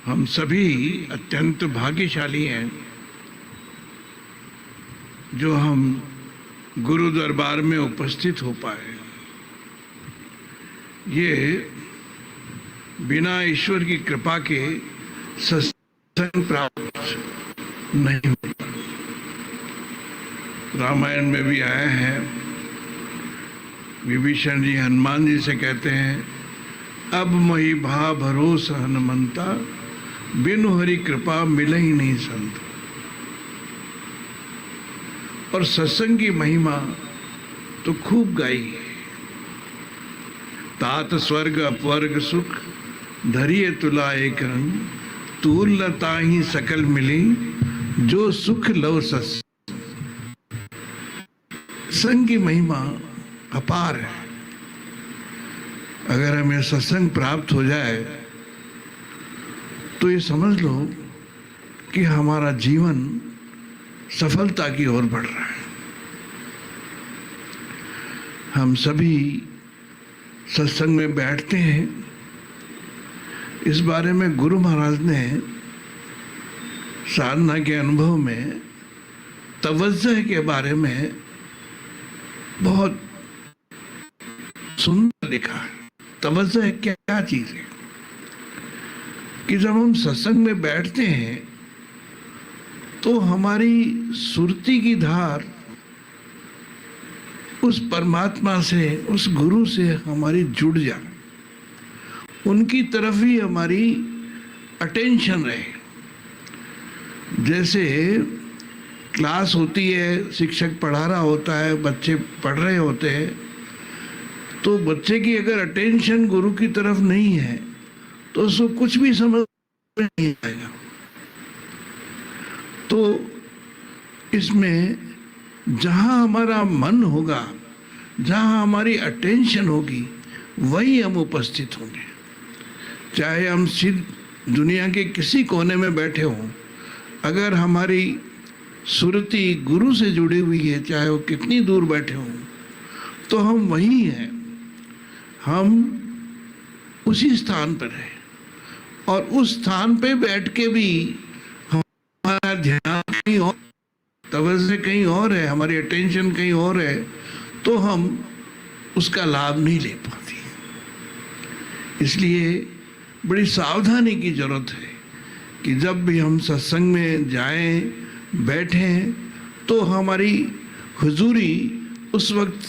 हम सभी अत्यंत भाग्यशाली हैं जो हम गुरु दरबार में उपस्थित हो पाए। ये बिना ईश्वर की कृपा के सत्संग प्राप्त नहीं होता। रामायण में भी आया है, विभीषण जी हनुमान जी से कहते हैं, अब मही भा भरोसा हनुमंता, बिनु हरि कृपा मिले ही नहीं संत। और सत्संग की महिमा तो खूब गाई है। तात स्वर्ग अपवर्ग सुख, धरिए तुला एक रंग, तूल न ताहि सकल मिली, जो सुख लव सत्संग। सत्संग की महिमा अपार है। अगर हमें सत्संग प्राप्त हो जाए तो ये समझ लो कि हमारा जीवन सफलता की ओर बढ़ रहा है। हम सभी सत्संग में बैठते हैं। इस बारे में गुरु महाराज ने साधना के अनुभव में तवज्जो के बारे में बहुत सुंदर लिखा है। तवज्जो क्या चीज है कि जब हम सत्संग में बैठते हैं तो हमारी सुरती की धार उस परमात्मा से, उस गुरु से हमारी जुड़ जाए, उनकी तरफ ही हमारी अटेंशन रहे। जैसे क्लास होती है, शिक्षक पढ़ा रहा होता है, बच्चे पढ़ रहे होते हैं, तो बच्चे की अगर अटेंशन गुरु की तरफ नहीं है तो उसको कुछ भी समझ में नहीं आएगा। तो इसमें जहां हमारा मन होगा, जहां हमारी अटेंशन होगी, वही हम उपस्थित होंगे। चाहे हम सिर्फ दुनिया के किसी कोने में बैठे हों, अगर हमारी सुरती गुरु से जुड़ी हुई है, चाहे वो कितनी दूर बैठे हों, तो हम वही हैं। हम उसी स्थान पर हैं और उस स्थान पे बैठ के भी हमारा ध्यान कहीं और, तवज्जो कहीं और है, हमारी अटेंशन कहीं और है, तो हम उसका लाभ नहीं ले पाते। इसलिए बड़ी सावधानी की जरूरत है कि जब भी हम सत्संग में जाएं, बैठें, तो हमारी हुजूरी उस वक्त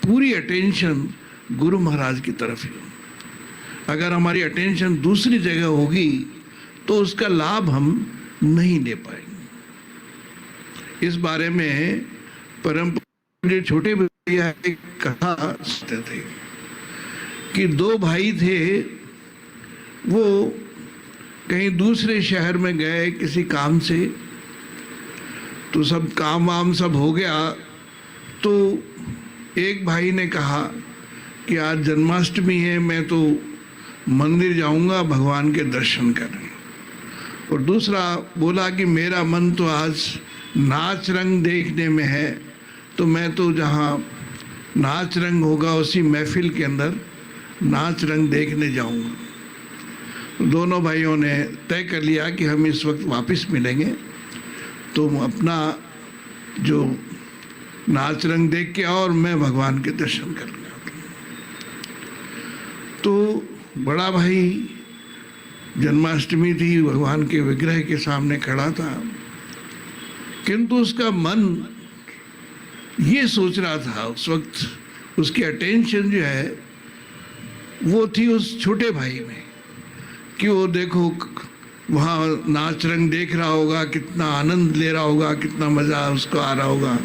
पूरी अटेंशन गुरु महाराज की तरफ ही हो। अगर हमारी अटेंशन दूसरी जगह होगी तो उसका लाभ हम नहीं ले पाएंगे। इस बारे में परम पूज्य छोटे भैया एक कथा सुनते थे कि दो भाई थे, वो कहीं दूसरे शहर में गए किसी काम से, तो सब काम वाम सब हो गया। तो एक भाई ने कहा कि आज जन्माष्टमी है, मैं तो मंदिर जाऊंगा भगवान के दर्शन करने। और दूसरा बोला कि मेरा मन तो आज नाच रंग देखने में है, तो मैं तो जहाँ नाच रंग होगा उसी महफिल के अंदर नाच रंग देखने जाऊंगा। दोनों भाइयों ने तय कर लिया कि हम इस वक्त वापस मिलेंगे, तो अपना जो नाच रंग देख के आओ और मैं भगवान के दर्शन कर लूँगा। तो बड़ा भाई, जन्माष्टमी थी, भगवान के विग्रह के सामने खड़ा था, किंतु उसका मन ये सोच रहा था, उस वक्त उसकी अटेंशन जो है वो थी उस छोटे भाई में, कि वो देखो वहाँ नाच रंग देख रहा होगा, कितना आनंद ले रहा होगा, कितना मज़ा उसको आ रहा होगा,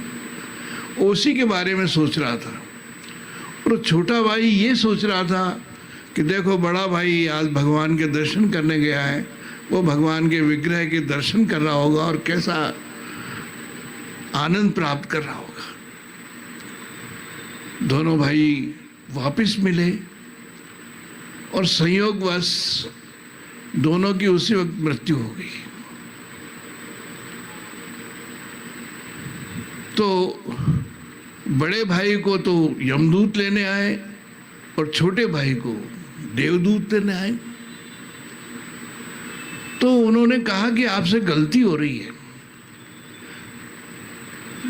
उसी के बारे में सोच रहा था। और छोटा भाई ये सोच रहा था कि देखो बड़ा भाई आज भगवान के दर्शन करने गया है, वो भगवान के विग्रह के दर्शन कर रहा होगा और कैसा आनंद प्राप्त कर रहा होगा। दोनों भाई वापस मिले और संयोगवश दोनों की उसी वक्त मृत्यु हो गई। तो बड़े भाई को तो यमदूत लेने आए और छोटे भाई को देवदूत लेने आए। तो उन्होंने कहा कि आपसे गलती हो रही है,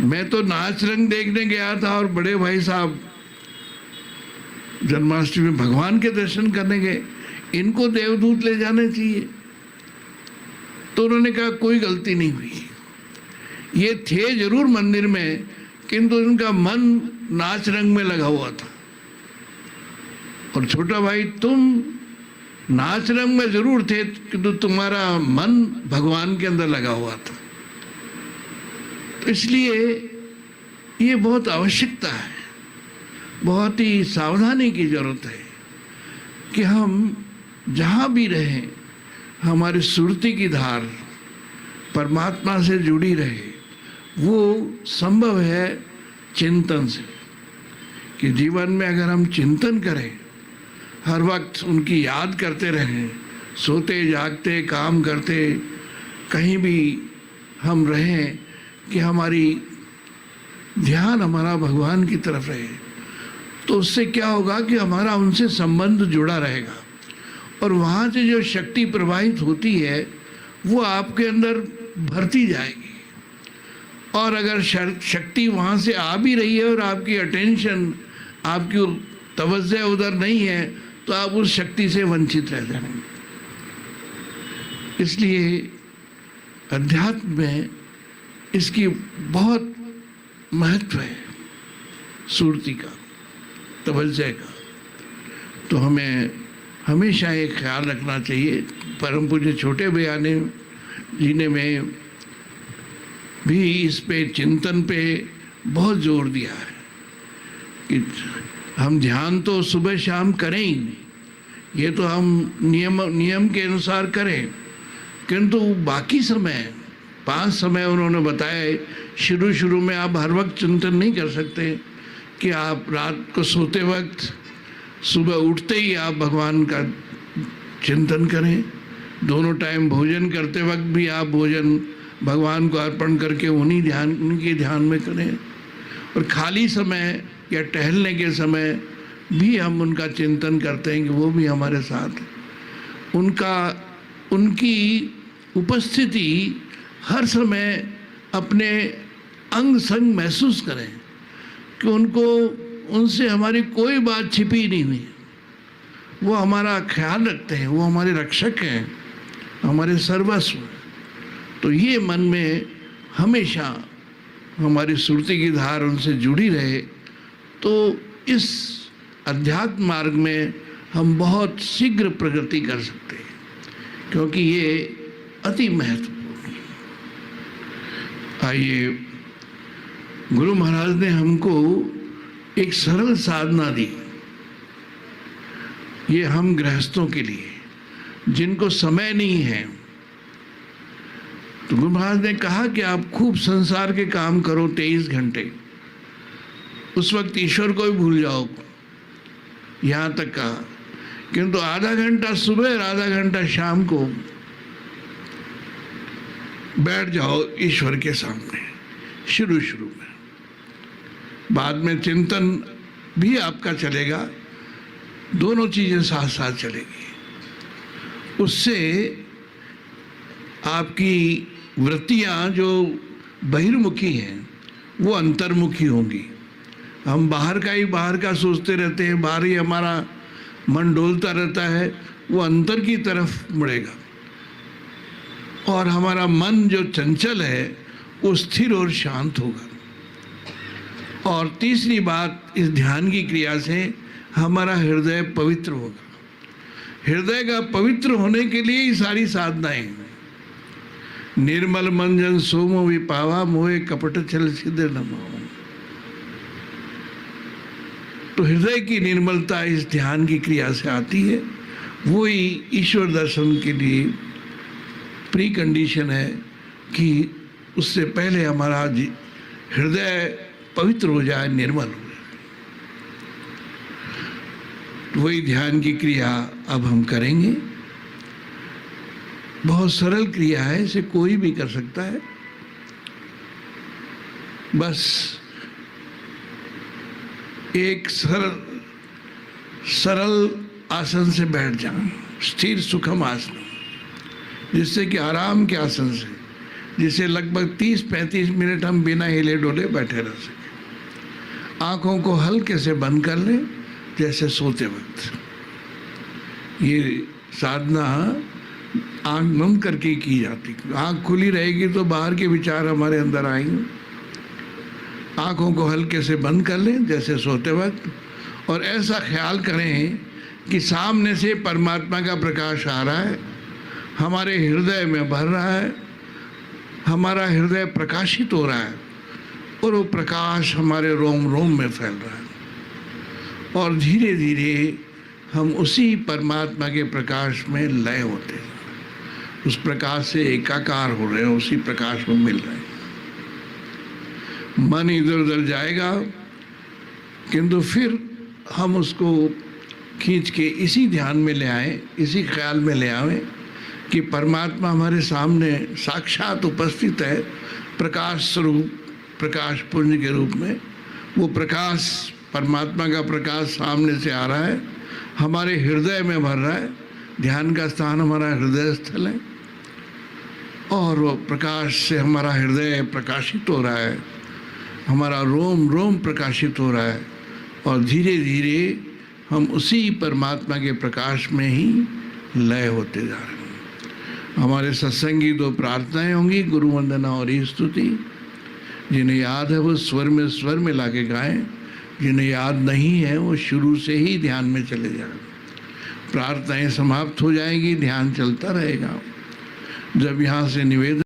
मैं तो नाच रंग देखने गया था और बड़े भाई साहब जन्माष्टमी में भगवान के दर्शन करने गए, इनको देवदूत ले जाने चाहिए। तो उन्होंने कहा कोई गलती नहीं हुई, ये थे जरूर मंदिर में किंतु उनका मन नाच रंग में लगा हुआ था। और छोटा भाई तुम नाच रंग में जरूर थे किंतु तुम्हारा मन भगवान के अंदर लगा हुआ था। तो इसलिए ये बहुत आवश्यकता है, बहुत ही सावधानी की जरूरत है कि हम जहाँ भी रहें हमारी सुरती की धार परमात्मा से जुड़ी रहे। वो संभव है चिंतन से, कि जीवन में अगर हम चिंतन करें, हर वक्त उनकी याद करते रहें, सोते जागते काम करते कहीं भी हम रहें, कि हमारी ध्यान हमारा भगवान की तरफ रहे, तो उससे क्या होगा कि हमारा उनसे संबंध जुड़ा रहेगा और वहाँ से जो शक्ति प्रवाहित होती है वो आपके अंदर भरती जाएगी। और अगर शक्ति वहाँ से आ भी रही है और आपकी अटेंशन, आपकी तवज्जो उधर नहीं है, तो आप उस शक्ति से वंचित रह जाएंगे। इसलिए अध्यात्म में इसकी बहुत महत्व है, सुरती का, तवज्जो का। तो हमें हमेशा ये ख्याल रखना चाहिए। परम पूज्य छोटे बयाने जी ने में भी इस पे चिंतन पे बहुत जोर दिया है कि हम ध्यान तो सुबह शाम करें ही, ये तो हम नियम के अनुसार करें, किंतु बाकी समय 5 समय उन्होंने बताया। शुरू में आप हर वक्त चिंतन नहीं कर सकते कि आप रात को सोते वक्त, सुबह उठते ही आप भगवान का चिंतन करें। दोनों टाइम भोजन करते वक्त भी आप भोजन भगवान को अर्पण करके उनके ध्यान में करें। और खाली समय या टहलने के समय भी हम उनका चिंतन करते हैं कि वो भी हमारे साथ, उनकी उपस्थिति हर समय अपने अंग संग महसूस करें कि उनसे हमारी कोई बात छिपी नहीं हुई। वो हमारा ख्याल रखते हैं, वो हमारे रक्षक हैं, हमारे सर्वस्व। तो ये मन में हमेशा हमारी सुरती की धार उनसे जुड़ी रहे, तो इस अध्यात्म मार्ग में हम बहुत शीघ्र प्रगति कर सकते हैं, क्योंकि ये अति महत्वपूर्ण है। आइए, गुरु महाराज ने हमको एक सरल साधना दी, ये हम गृहस्थों के लिए जिनको समय नहीं है। तो गुरु महाराज ने कहा कि आप खूब संसार के काम करो 23 घंटे, उस वक्त ईश्वर को भी भूल जाओ, यहाँ तक कहा, किंतु आधा घंटा सुबह और आधा घंटा शाम को बैठ जाओ ईश्वर के सामने शुरू में। बाद में चिंतन भी आपका चलेगा, दोनों चीजें साथ साथ चलेगी। उससे आपकी वृत्तियां जो बहिर्मुखी हैं वो अंतर्मुखी होंगी। हम बाहर का सोचते रहते हैं, बाहर ही हमारा मन डोलता रहता है, वो अंतर की तरफ मुड़ेगा। और हमारा मन जो चंचल है वो स्थिर और शांत होगा। और तीसरी बात, इस ध्यान की क्रिया से हमारा हृदय पवित्र होगा। हृदय का पवित्र होने के लिए ही सारी साधनाएं हैं। निर्मल मन जन सोमो विपावा, मोहे कपट छल सिद्ध नमो। तो हृदय की निर्मलता इस ध्यान की क्रिया से आती है, वो ही ईश्वर दर्शन के लिए प्री कंडीशन है कि उससे पहले हमारा हृदय पवित्र हो जाए, निर्मल हो जाए। वही ध्यान की क्रिया अब हम करेंगे। बहुत सरल क्रिया है, इसे कोई भी कर सकता है। बस एक सरल आसन से बैठ जाएं, स्थिर सुखम आसन। जिससे कि आराम के आसन से, जिससे लगभग 30-35 मिनट हम बिना हिले डोले बैठे रह सकें। आँखों को हल्के से बंद कर लें जैसे सोते वक्त। ये साधना आँख बंद करके की जाती। आँख खुली रहेगी तो बाहर के विचार हमारे अंदर आएंगे। आँखों को हल्के से बंद कर लें जैसे सोते वक्त, और ऐसा ख्याल करें कि सामने से परमात्मा का प्रकाश आ रहा है, हमारे हृदय में भर रहा है, हमारा हृदय प्रकाशित हो रहा है, और वो प्रकाश हमारे रोम रोम में फैल रहा है, और धीरे धीरे हम उसी परमात्मा के प्रकाश में लय होते हैं, उस प्रकाश से एकाकार हो रहे हैं, उसी प्रकाश में मिल रहे हैं। मन इधर उधर जाएगा, किंतु फिर हम उसको खींच के इसी ध्यान में ले आए, इसी ख्याल में ले आए कि परमात्मा हमारे सामने साक्षात उपस्थित है, प्रकाश स्वरूप, प्रकाश पुंज के रूप में। वो प्रकाश, परमात्मा का प्रकाश सामने से आ रहा है, हमारे हृदय में भर रहा है। ध्यान का स्थान हमारा हृदय स्थल है, और वो प्रकाश से हमारा हृदय प्रकाशित हो रहा है, हमारा रोम रोम प्रकाशित हो रहा है, और धीरे धीरे हम उसी परमात्मा के प्रकाश में ही लय होते जा रहे हैं। हमारे सत्संगी 2 प्रार्थनाएं होंगी, गुरु वंदना और स्तुति। जिन्हें याद है वो स्वर में लाके गाएं, जिन्हें याद नहीं है वो शुरू से ही ध्यान में चले जाएं। प्रार्थनाएं समाप्त हो जाएगी, ध्यान चलता रहेगा। जब यहाँ से निवेदन